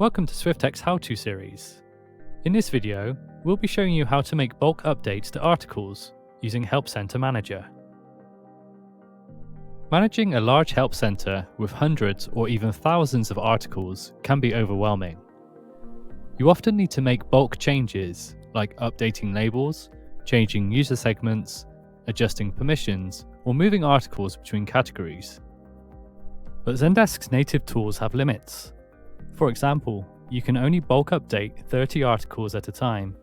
Welcome to Swifteq's how-to series. In this video, we'll be showing you how to make bulk updates to articles using Help Center Manager. Managing a large Help Center with hundreds or even thousands of articles can be overwhelming. You often need to make bulk changes like updating labels, changing user segments, adjusting permissions, or moving articles between categories. But Zendesk's native tools have limits. For example, you can only bulk update 30 articles at a time.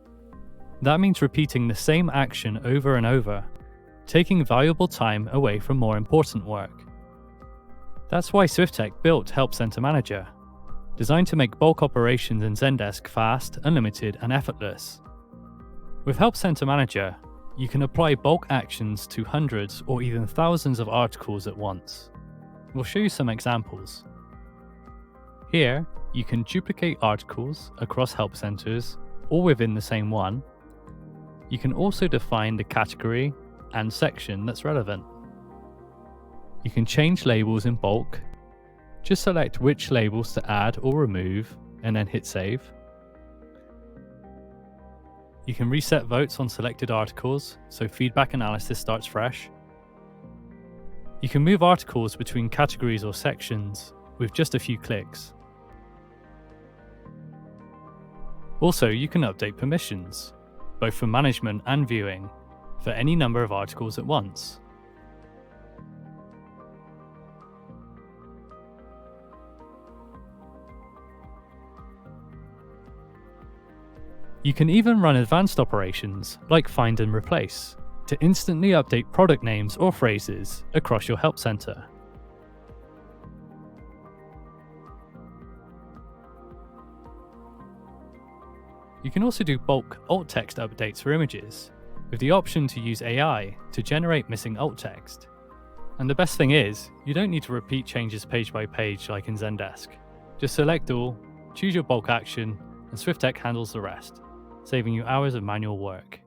That means repeating the same action over and over, taking valuable time away from more important work. That's why Swifteq built Help Center Manager, designed to make bulk operations in Zendesk fast, unlimited, and effortless. With Help Center Manager, you can apply bulk actions to hundreds or even thousands of articles at once. We'll show you some examples. Here, you can duplicate articles across help centers or within the same one. You can also define the category and section that's relevant. You can change labels in bulk. Just select which labels to add or remove and then hit save. You can reset votes on selected articles so feedback analysis starts fresh. You can move articles between categories or sections with just a few clicks. Also, you can update permissions, both for management and viewing, for any number of articles at once. You can even run advanced operations like find and replace to instantly update product names or phrases across your help center. You can also do bulk alt text updates for images, with the option to use AI to generate missing alt text. And the best thing is, you don't need to repeat changes page by page like in Zendesk. Just select all, choose your bulk action, and Swifteq handles the rest, saving you hours of manual work.